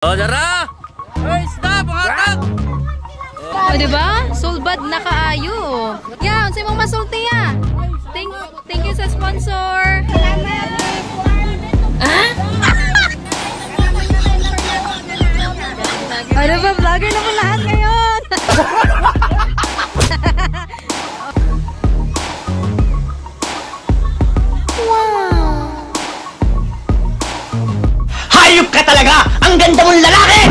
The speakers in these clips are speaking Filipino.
Oh, dara! Hey, stop! Pangatag! O, diba? Sulbad na kaayo. Yeah, unsay mong masulti ya. Thank you sa sponsor. Ah? Ano ba? Vlogger na po lahat ngayon. Hayop ka talaga! Ang ganda mong lalaki!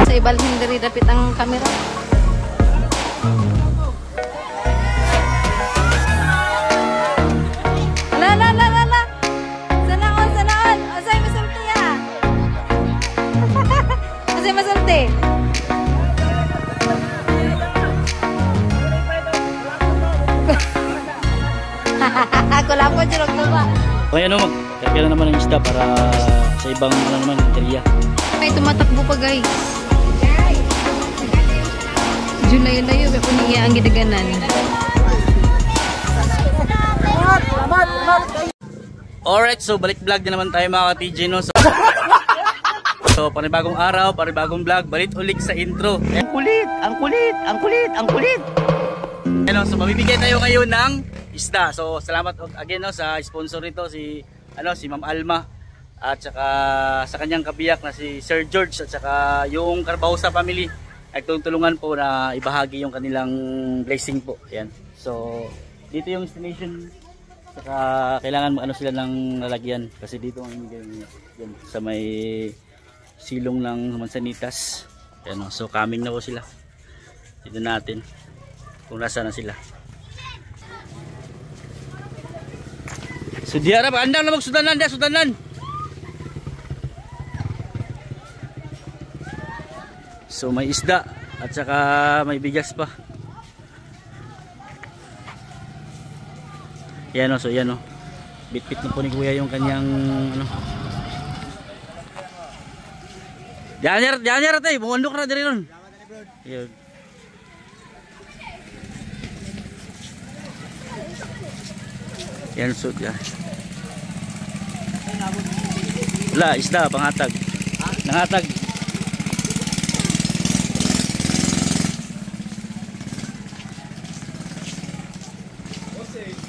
Sa ibal hindi dapit ang kamera. La. Sanaon. Asay masulti ya. Asay masulti. Ako lang po jirog ba. Okay, ano magkakila naman ng isda para sa ibang ano naman, interior. Ay, tumatakbo pa guys. Layo-layo, may puniya ang gidaganan. Alright, so balik vlog na naman tayo mga ka-TJ, no? So panibagong araw, panibagong vlog, balik ulit sa intro. Ang kulit! Ano, so mamibigay tayo ngayon ng isda. So salamat again, no, sa sponsor nito, si Ma'am Alma. At saka sa kanyang kabiyak na si Sir George at saka yung Carbausa family. Nagtulungan po na ibahagi yung kanilang blessing po. Ayan. So dito yung destination. Saka kailangan ano sila ng lalagyan kasi dito ang yan, sa may silong ng Mansanitas. Ayan, so coming na po sila. Dito natin kung nasa na sila. So diara ba andang na magsudanan. So may isda at saka may bigas pa. Yan o, so yan o. Bit-bit na po ni Kuya yung kanyang ano. Diyan tayo, bumundok na diri nun. Yan. Yan so yan. Wala, isda, panghatag. Nanghatag.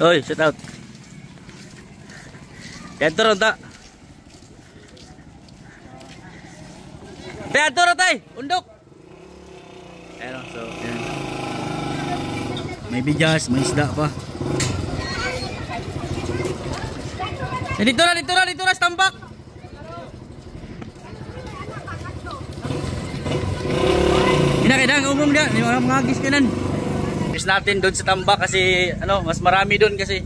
Oy, shout out. Yan turon ta. Yan turon tay, undok. Ayan, so yan. May bigas, may isda pa. Dito na, stambak. Kinakailangan umum dia, ni mga agis kanan. Is natin doon sa tambak kasi ano, mas marami doon kasi.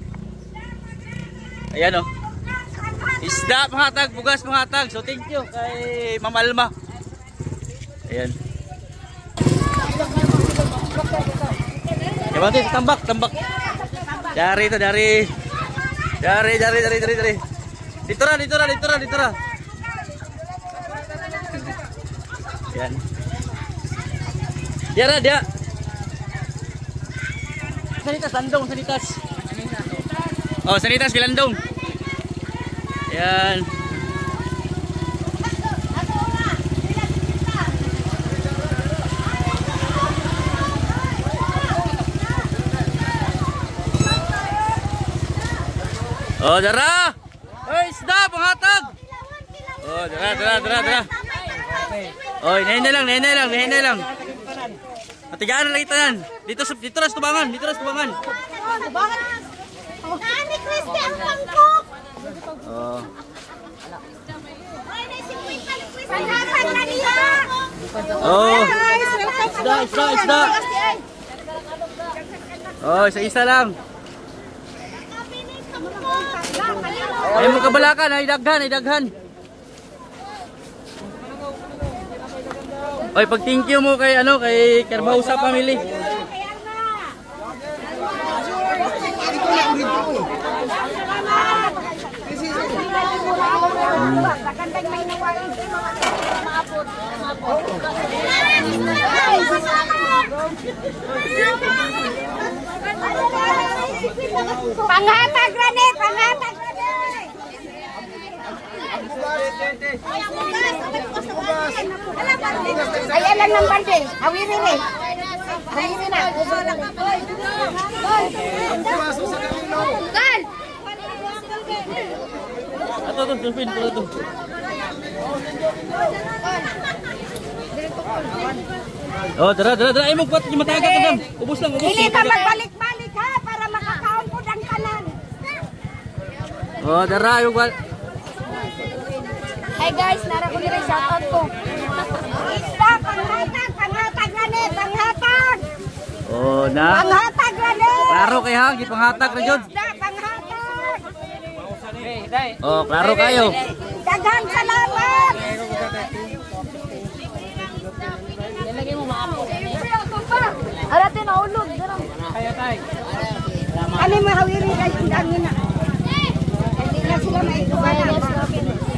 Ayan oh. Isda panghatag, bugas panghatag. So thank you kay Ma'am Alma. Ayan. Kabante sa tambak. Dari. Dito ra. Ayan. Dia. Sanitas. Oh, Sanitas Bilandong. Yan. Oh, dara. Hey, isda, panghatag. Oh, dara. Oh, nahinay lang. Matigaan na kita yan. Dito na sa tubangan. Tubangan. Nani Christy ang pangkok. Oh. Panghatag na niya. Oh. Isda. Oh, isa lang. Ay mo kabalakan, ay daghan. Oy, pag thank you mo kay Carbausa family. Panghatag rani, panghatag rani. Ay, alam ng bante. Hawirin eh. Hawirin na. Gal! Ato to, sulpin pala to. Oh, dara. Ay mo kwat yung mataga ka dam. Ubos lang, ubos. Hindi ka magbalik-balik ha para makakaon po ng kanan. Oh, dara yung kwat. Hi guys, nara ko nila shoutout ko. Isda, panghatag lanit, panghatag. Oh, na. Panghatag lanit. Klaro kay ha, gipanghatag ra jud. Isda, panghatag. Oh, klaro kayo. Daghang salamat. Arate na ulog, darang. Ano mahawiri guys, indangin na. Hindi na sila maikuha na.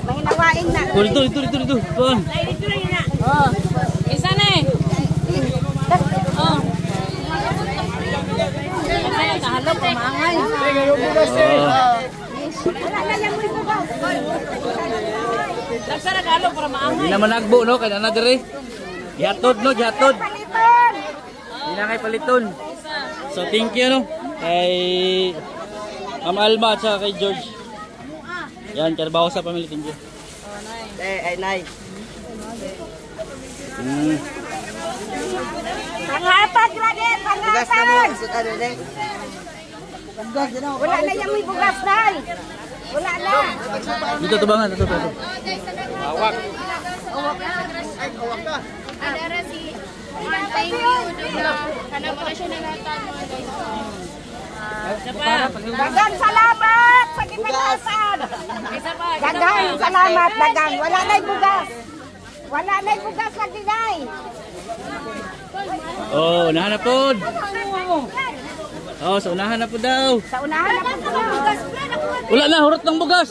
Mahinawain na. Dito. Tuan. Oh. Isa na eh. Oh. Kahalo ko maangay. Wala na yung mga bugaw. Nagsara kahalo para maangay. Hindi naman nagbo no, kay na dire. Gihatod no, gihatod. Palitan. Hindi na kay paliton. So thank you no kay Ma'am Alma at saka kay George. Yan, trabaho sa pamilya, thank you. Ay, nay. Panghatag lanit, panghatag. Wala na yung may bugas na. Wala na. Dito tubangan, dito. Adara si thank you. Kana mo na siya naghatag mga guys. Dagang salamat sa gipatasan. Isa pa. Dagang salamat, dagang. Wala na yung bugas. Wala na yung bugas lagi na. Oh, unahan na po. Oh, sa unahan na po daw. Sa unahan na po ng bugas. Wala na, hurot ng bugas.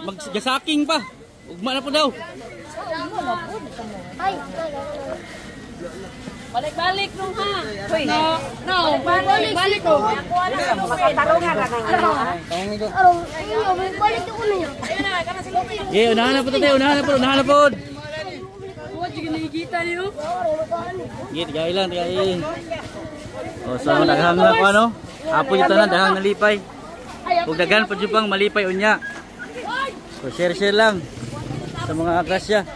Maggasaking pa. Ugma na po daw. Ay, Balik-balik nung ha. No, balik ko. makatarungan na ng ano. Balik ko na yun. Ayun na, kana sila. Okay, unahan na po tayo, unahan na po. Huwag yung nakikita niyo. Okay, tigay lang. Oh, so naghang na po ano. Apo dito na, daghang nalipay. Kung dagan po dyan pang malipay unya. So share lang sa mga agrasya.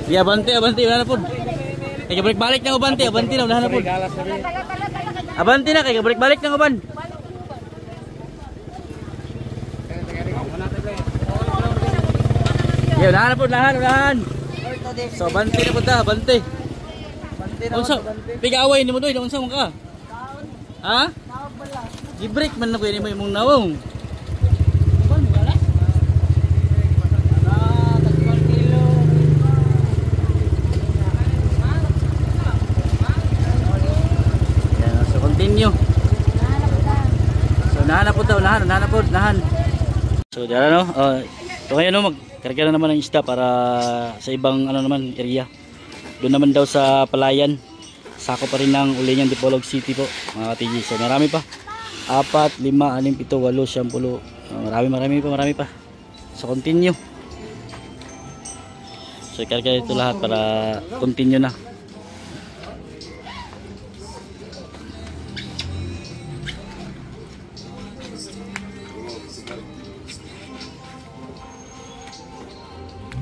Yeah, abante, unahan na po. Kaya balik-balik na abante na, unahan na po. Abante na, kaya balik-balik na uban. Yeah, unahan na po, unahan. So, abante na po ta, abante. Unsa, piga-away ni mo doy, unsa mo ka? Ha? Gi-break man na ko ni mo imong nawong. Continue. So unahan na po. So dara no. So ngayon no, magkarga na naman ng isda para sa ibang ano naman area. Doon naman daw sa Palayan. Sako pa rin ng Uliñan, Dipolog City po, mga TG. So marami pa. 4, 5, 6, 7, 8, 10. Marami pa. So continue. So ikarga ito lahat para continue na.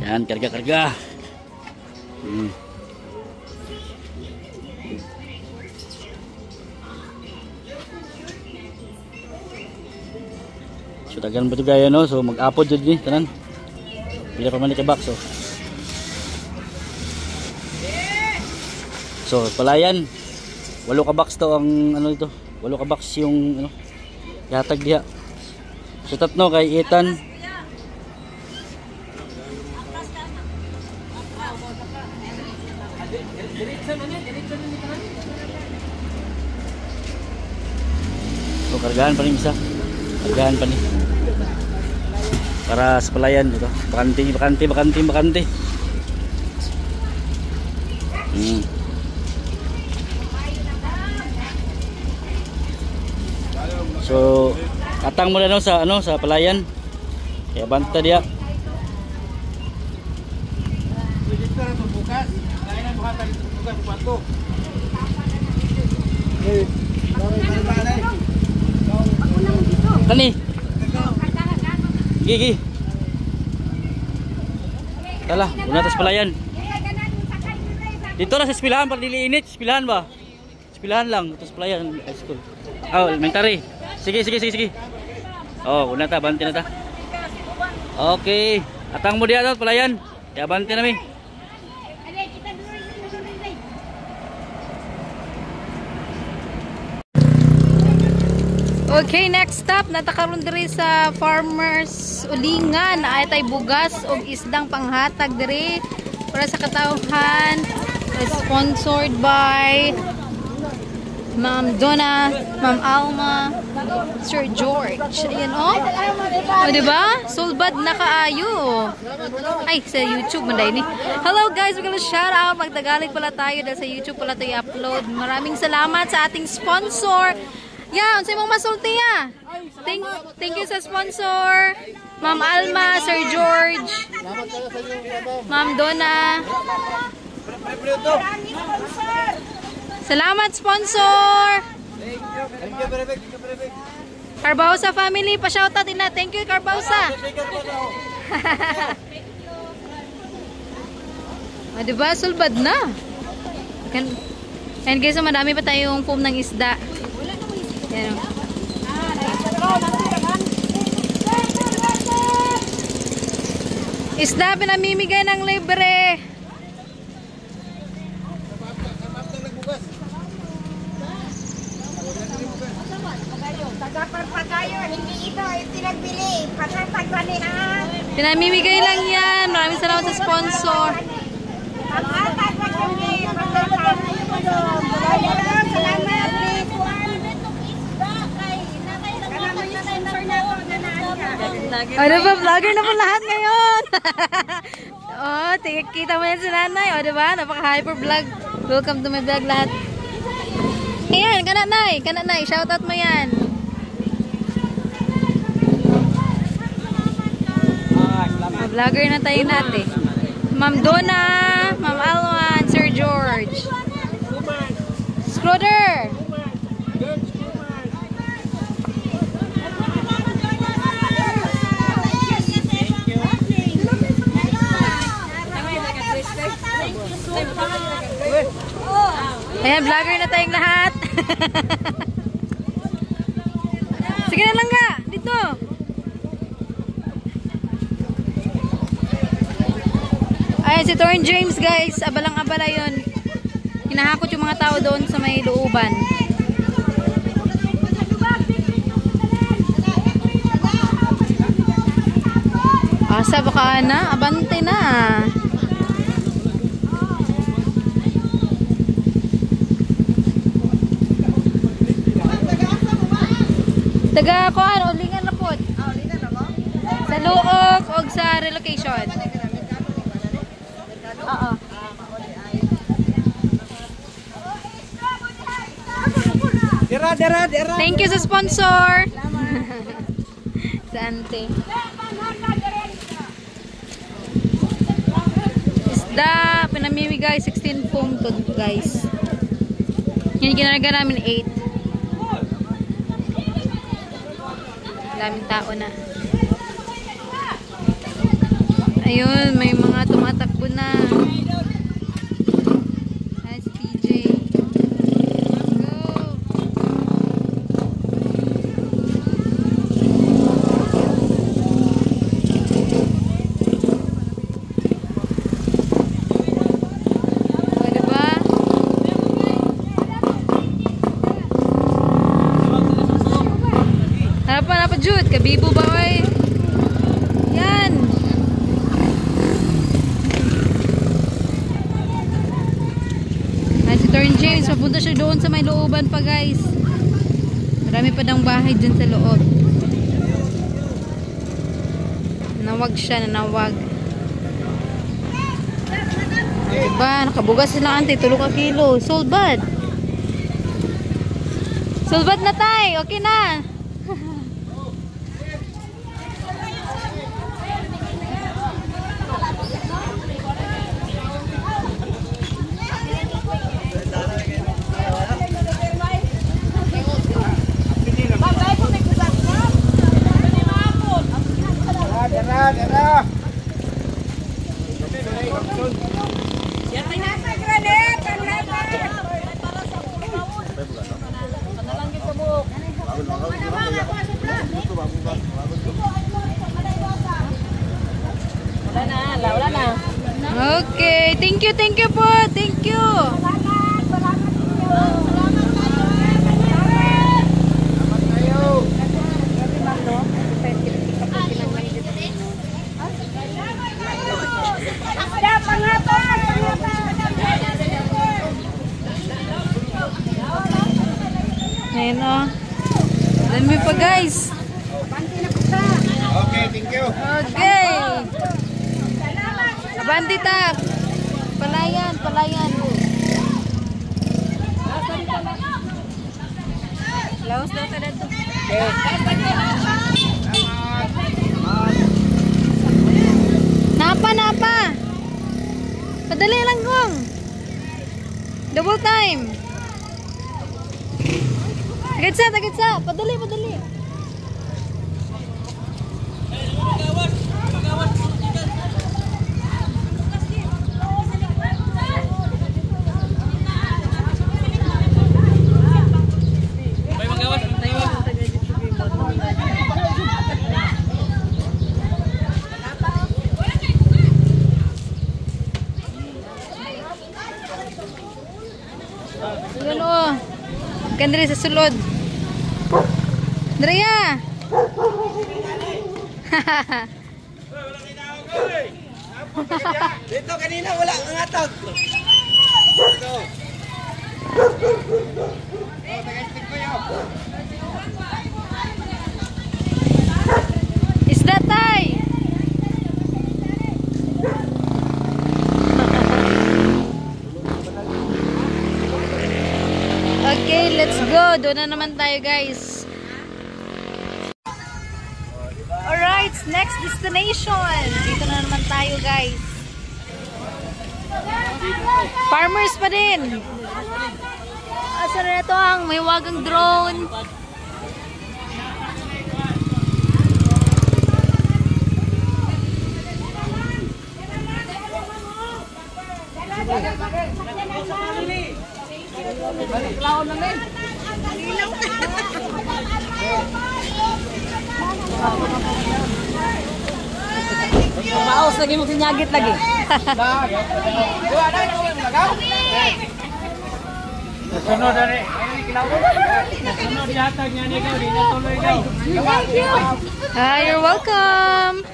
Yan, karga. So tagan ba ito gaya no? So mag-upload dyan ni tanan. Bila pa man ni kabak so. So Palayan 8 ka box to ang ano ito. 8 ka box yung ano. Yatag diha. So tatno kay Ethan. So kargahan pa rin isa. Kargahan pa rin. Para sa Palayan ito. Bakante. So Atang mo na no, sa palayan. Kaya banta dia. Kani. Gigi. Tala, una tas palayan. Dito na sa eskwelahan para dili init, eskwelahan ba? Eskwelahan lang, tas palayan high school. Oh, elementary. Sige. Oh, una ta, bante na ta. Okay. Atang mo diya daw palayan. Kaya bante na mi. Okay, next stop natakaron diri sa Farmers Ulingan na ay tay bugas og isdang panghatag diri para sa katawhan, sponsored by Ma'am Donna, Ma'am Alma, Sir George. Ayan o, diba? Sulbad na kaayo. Ay, sa YouTube manday ni. Hello guys, we're gonna shout out. Magtagalig pala tayo dahil sa YouTube pala tayo i-upload. Maraming salamat sa ating sponsor. Yeah, unsay mong masulti ya? Thank you sa sponsor. Ma'am Alma, Sir George, Ma'am Donna. Salamat sponsor. Carbausa family, pa-shoutout din na. Thank you Carbausa. O diba, sulbad na. And guys, madami pa tayong foam ng isda. Yan. Isda pinamimigay ng libre. Tagapagpagayo, hindi ito pinagbili. Pagkatagpanin ha. Pinamimigay lang yan. Maraming salamat sa sponsor. Ano ba? Vlogger na po lahat ngayon. Oh, kita mo yan si nanay. O, diba? Napaka-hyper vlog. Welcome to my vlog lahat. Ayan, kananay. Shoutout mo yan. Vlogger na tayo natin. Ma'am Donna, Ma'am Alwan, Sir George. Scroder. Ayan, vlogger na tayong lahat. Sige na lang nga, dito. Ayan, si Torn James guys, abalang-abala yun. Hinahakot yung mga tao doon sa may looban. Asa baka na, abante na. Taga kuan ulingan na pod. Ulingan na mo? Sa Luok o sa relocation. Oo. Dera. Thank you sa sponsor. Sa ante. Isda, pinamimigay 16 foam to guys. Yan ginanaga namin 8. Daming tao na. Ayun, may mga tumatakbo na. Nice PJ. Go! O, diba? Harapan Jude, kabibo ba oy? Yan. Ay, si Torn James, papunta siya doon sa may looban pa guys. Marami pa daw bahay dyan sa loob. Nawag siya, nanawag. Diba, nakabugas sila ante, 3 kilo. Sold bad. Sold bad na tay, okay na. Pangatag granit, pangatag. Wala na. Okay, thank you po. Thank you. Ayan o. Dami pa guys. Okay, thank you. Okay. Abante ta. Palayan. Laos daw ta dito. Napa. Padali lang gong. Double time. Tagatsa. Padali. Ayan o. Ganda rin sa sulod. Drea! Dito kanina wala kang atag. Isda tay! Okay, let's go. Doon na naman tayo guys. Alright, next destination. Dito na naman tayo guys. Farmers pa din. Asa na ito ang may wagang drone. Maos lagi mo sinyagit lagi. Sunod dari. Sunod yatag niya ni Gaudi na tuloy daw. Hi, you're welcome.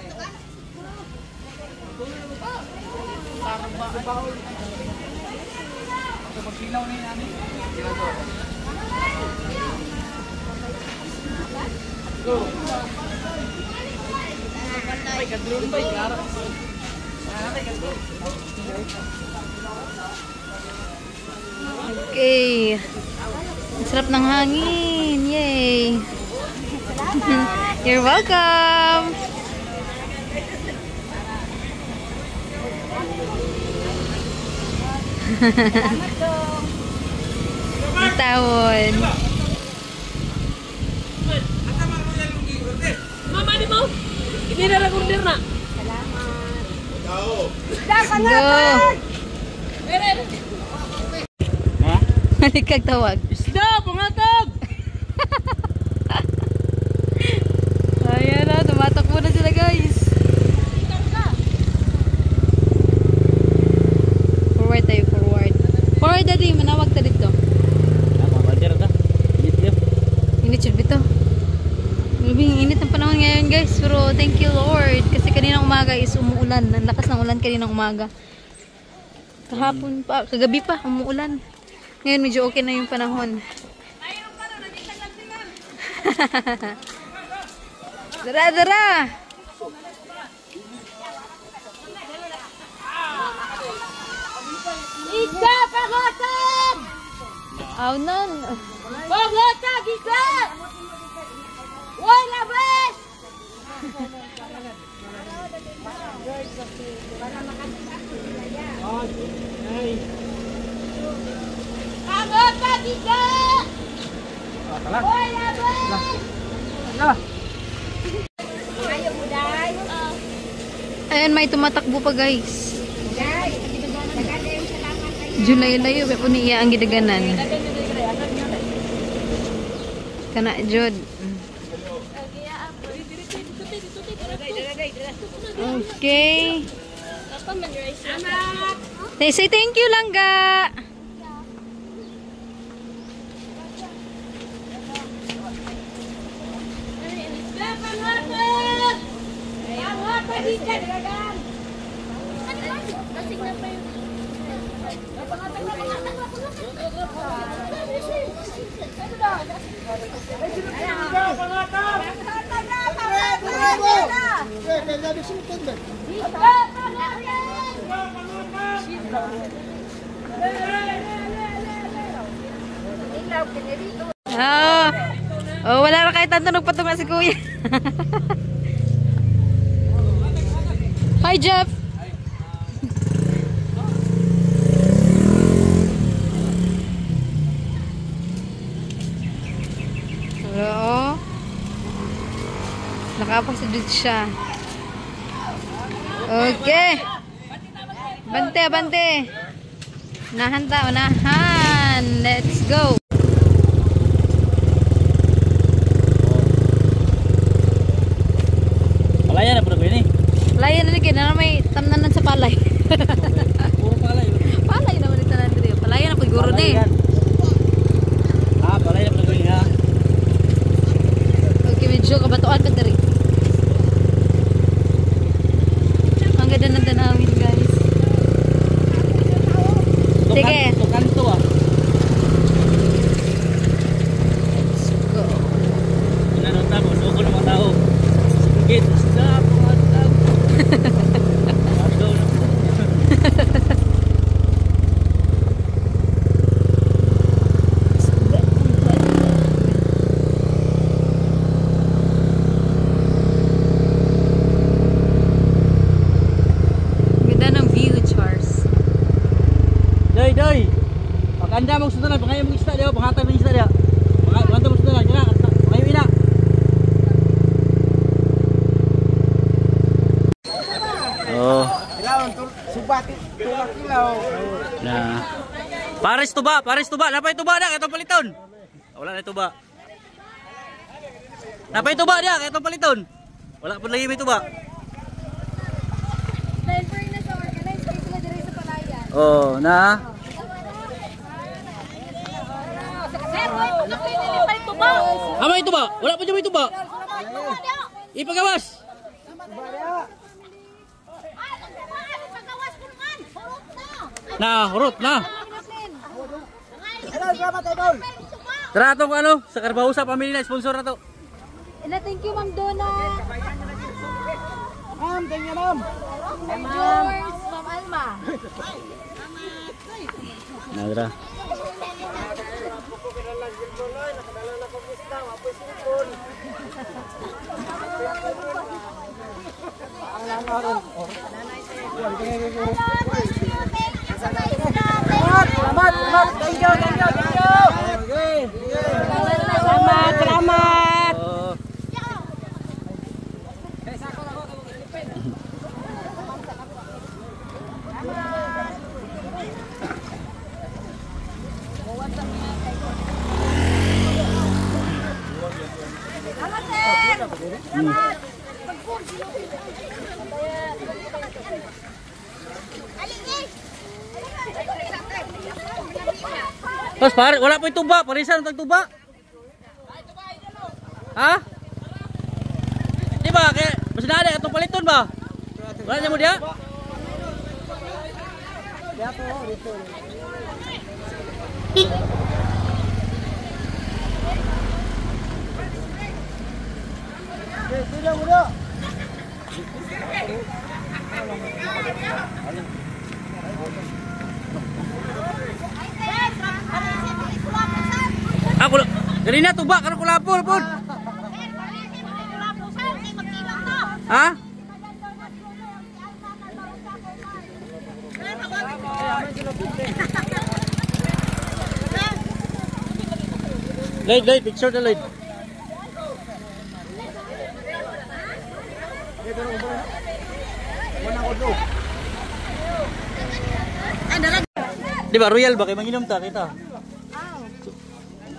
Okay. Ang sarap ng hangin. Yay. You're welcome. Ang tawon. Mama di mo. Ini na lang order na. Go. Balik kag tawag. Isda, pangatag. Ayan na, tumatakbo na sila guys. Forward tayo, forward. Forward dali, manawag ta dito. Init siya dito. Malabing init ang panahon ngayon guys. Pero thank you Lord. Kasi kaninang umaga is umuulan. Ang lakas ng ulan kaninang umaga. Kahapon pa, kagabi pa, umuulan. Ngayon medyo okay na yung panahon. Dara! Isda, pangatag! Aw nan. Pangatag, isda! Uy, labas! Pangatag, isda! Uy, labas! Ayaw mo, day? Ayan, may tumatakbo pa guys. Julay layo po niya ang gidaganan. Kana jud. Okay. Say thank you lang ga. Oh, wala na kahit tanong patunga si Kuya. Hi, Jeff. Hello. Nakapasidod siya. Okay. Bante, bante. Unahan ta, unahan. Let's go. Palaya na po na ini. Palaya na rin, na may tamnanan sa palay. Puro palay. Palay naman ito na rin. Palaya na po, guro na eh. Ah, palaya na po na ini ha. Okay, medyo kabatuan pa rin. Ang ganda ng tanawin guys. Sige. Kanto ah. Let's go. Inanon tamo, suko ng mga tao. Sige, stop mga tao. Ganda ng view, Charles. Doy. Pag-anda mong sunod, pangayon mong isda diyo, panghatag ng isda diyo. Panghatag mong sunod, kaya pangayon ina. Oh. Subati, tulak ilaw. Na. Pares tuba. Napay tuba na, kaya paliton. Wala na tuba. Napay tuba dia, kaya paliton. Wala pa lagi may tuba. Oh, na. Amay tuba. Wala pa dyan may tuba. Ipagawas. Na, hurot na. Tara itong ano, sa Carbaho sa pamilya na, sponsor na to. Thank you, Ma'am Donna. Ma'am, thank you ma'am. Ma'am George, Ma'am Alma. Nagra. Selamat. Thank you. Selamat. Terus par, wala po yung tuba, parisan ang tuba. Ha? Di ba? Kaya, mas na ada itong paliton ba? Wala niya mo dia? Sudah muda. Aku ganina tuba karo kulapol pud. Ha? Late, picture na late. Di ba royal ba kay manginom ta kita?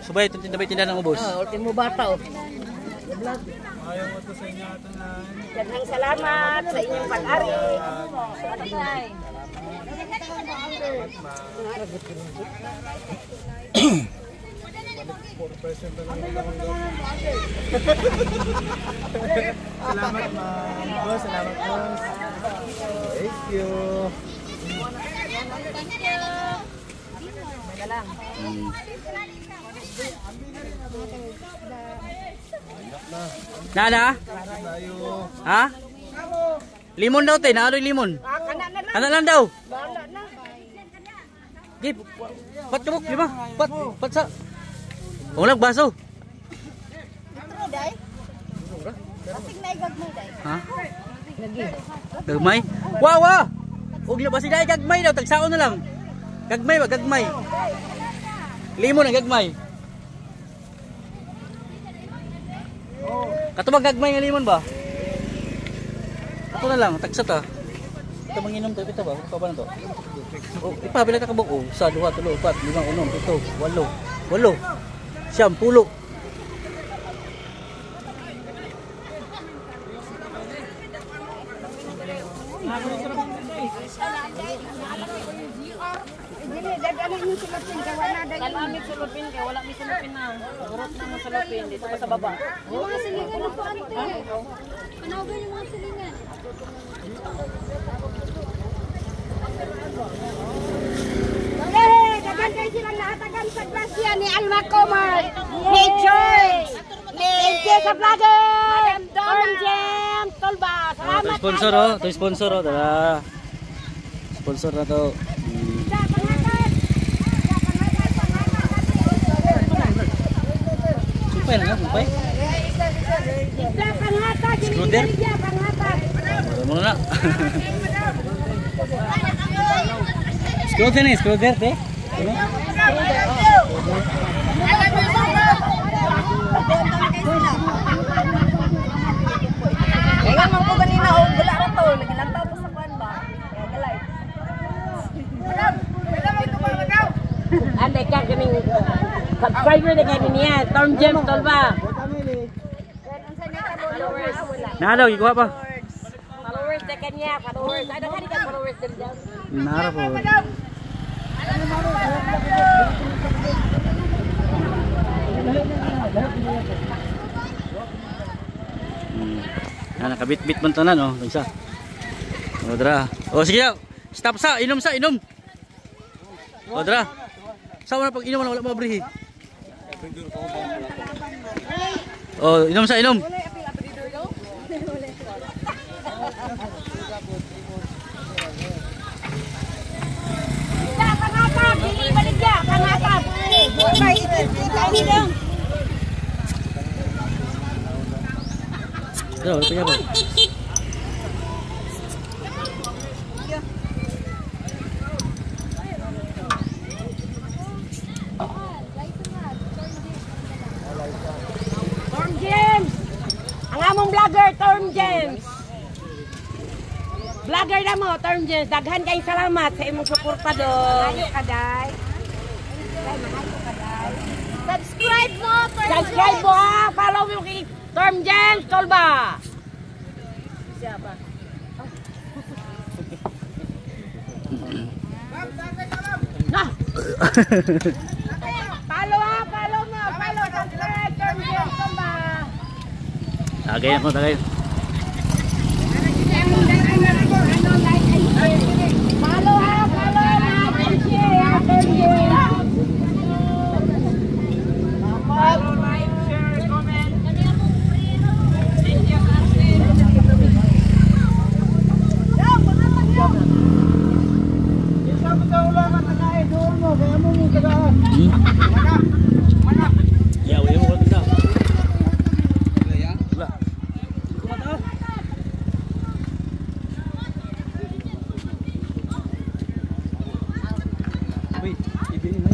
Subay tindahan ng ubos. Ultimo bata oh. Ayaw mo to sa inyo atunan. Daghang salamat sa inyong pag-ari. Salamat ma'am. Boss, salamat boss. Thank you. Nana? Ha? Limon daw tay, naano yung limon? Kana lang daw. Gip. Pat kabuk, di ba? Pat sa. Ulang baso. Ha? Gagmay? Wow! Ug na ba si dai gagmay daw, tagsaon na lang. Gagmay ba, gagmay. Limon ang gagmay. Katubag gagmay nga limon ba? Ito na lang, tagsa ta. Ito manginom to, ito ba? Ito ba na to? Ipabila ka kabuk. Oh, 1, 2, 3, 4, 5, 6, 7, 8, 9, 10, 10. Kalamig sulupin kay wala mi sulupin na. Urot na mo sulupin dito pa sa baba. Yung mga silingan na po ano to eh. Panawagan yung mga silingan. Dagan kayo silang naatagan sa klasya ni Alma Comar, ni George, ni Jessa Vlogger, Torn Jam, Tolba. Salamat Sponsor oh, to sponsor oh, tara. Sponsor na to. Sumpay na, sumpay. Skruder? Muna na. Skruder nih, skruder teh. Kaya man ko ganina og gula ra to, nagilantaw ko sa kwan ba. Kaya galay. Ande ka ganing subscriber na kay niya, Torn Jam Tolba. Nah daw, ikuha pa. Followers na kanya, followers. Ano ka ka followers din dyan? Nara po. Nakabit-bit man tanan oh, isa. Odra. Oh sige. Stop sa, inom sa, inom. Odra. Sa wala pag inom wala mabrihi. Oh, inom sa, inom. Pangatag, dili baligya, pangatag. Ini dong. Yo, lupa apa? Torn James. Ang among vlogger, Torn James. Vlogger na mo, Torn James. Daghan kay salamat sa imong suporta do. Ayo kaday. Subscribe mo! Subscribe mo ha. Follow mo kay Torn James Tolba. Siapa? Nah. Follow ha, follow mo. Follow subscribe Torn James Tolba. Tagay ako, tagay. Follow ha, follow na. Share ha, Torn James. Follow, like, share, comment. Ya, wala mo ko kita. Wala. Kumataw. Uy, ibili na.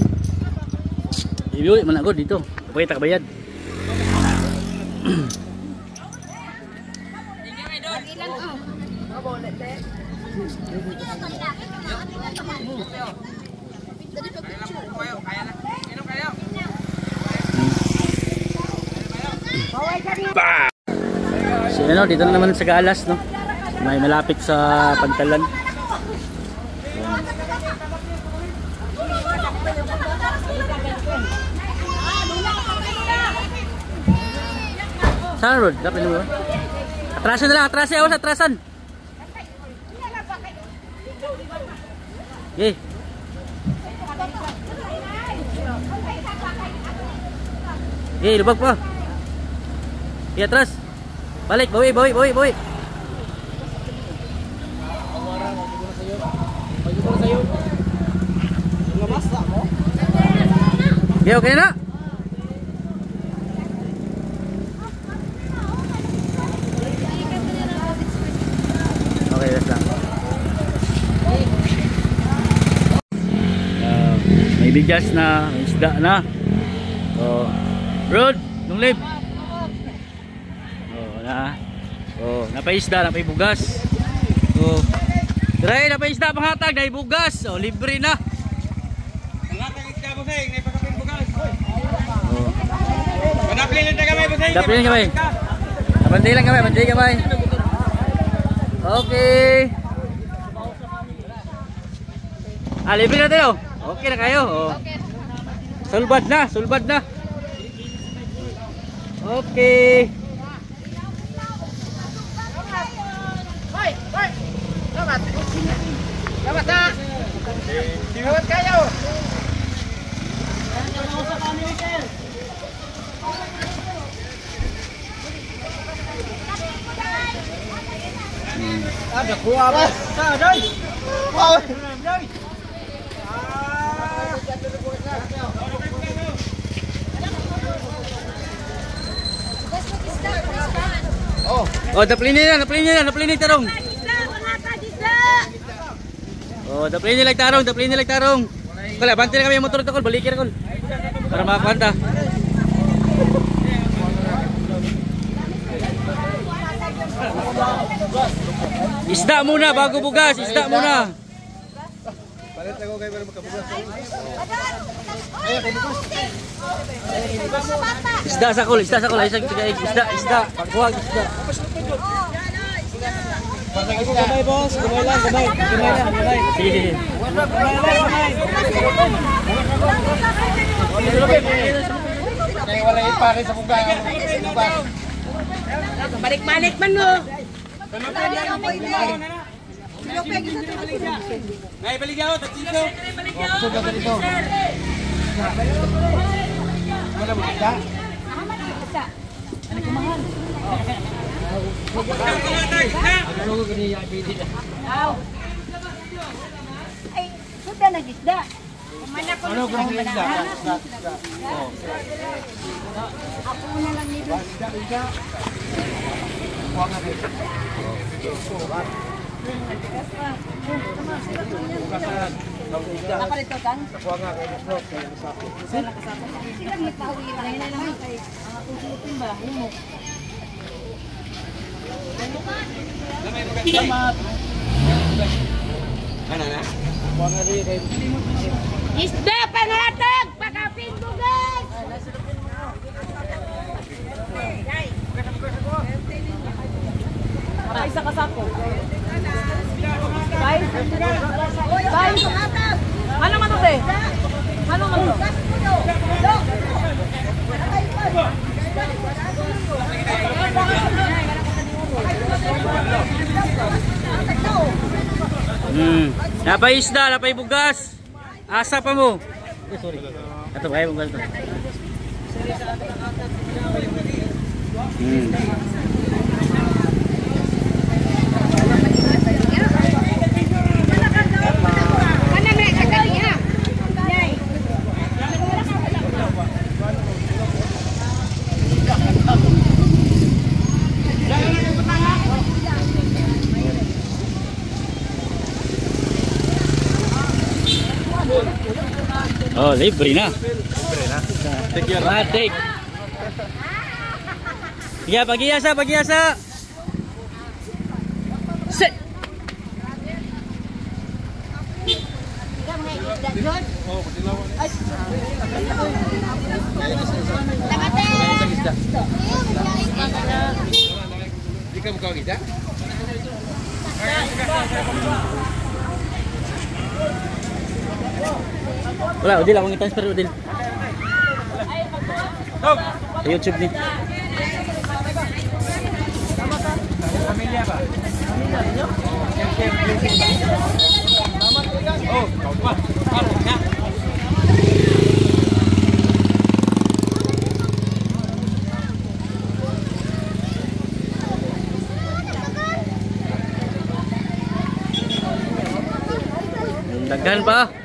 Ibili man ako dito. Kapag kita kabayad. So ano, dito na naman sa Galas, no? May malapit sa Pantalan. Saan road? Dapat mo. Atrasan na lang, atrasan ako sa atrasan. Okay. Okay, lubag pa. Okay, atras. Balik, bawi. Okay, okay na. Okay, that's lang. May bigas na, may isda na. Oh, road, lunglib. Napaisda, napaibugas. Oh. Dre, napaisda panghatag, naibugas. Oh, libre na. Panghatag isda mo say, naipakapin bugas. Oh. Panaplin lang kami mo say. Daplin kami. Bantay lang kami. Okay. Libre na tayo. Okay na kayo. Oh. Sulbad na. Okay. Dapat na. Siwat kayo. Ada kuah apa? Doi. Oh, daplin tarong. Oh, daplin nilag tarong. Kala, bantay na kami yung motor tol, balikin kol. Para makakwanta. Isda muna bago bugas, isda muna. Palit ako kayo para makabugas. Isda sakol, isda. Pagkuhag isda. Gamay boss, gamay lang. Sige. Kaya wala ipare sa bugas. Balik-balik man mo. Nay baligyaw, tatsito. Suga ka dito. Wala mo kita? Ano kumahal? Ay, sudah nagisda. Ano kung isda? Ako na lang nito. Apa dito kan? Sila may pawiran na naman kay ang tututin ba mo. Salamat. Ano na? Isda panghatag, pakapin bugas. Isa ka sako. Bye. Ano man to, te? Ano man to? Napay isda, napay bugas. Asa pa mo. Sorry. Ito ba yung bugas? Oh, libre na. Take your take. Ya, pagiasa. Set. Wala, Udil, akong i-transfer, Udil. Sa YouTube ni. Pamilya ba? Oh, kau pa. Ano na? Daghan pa.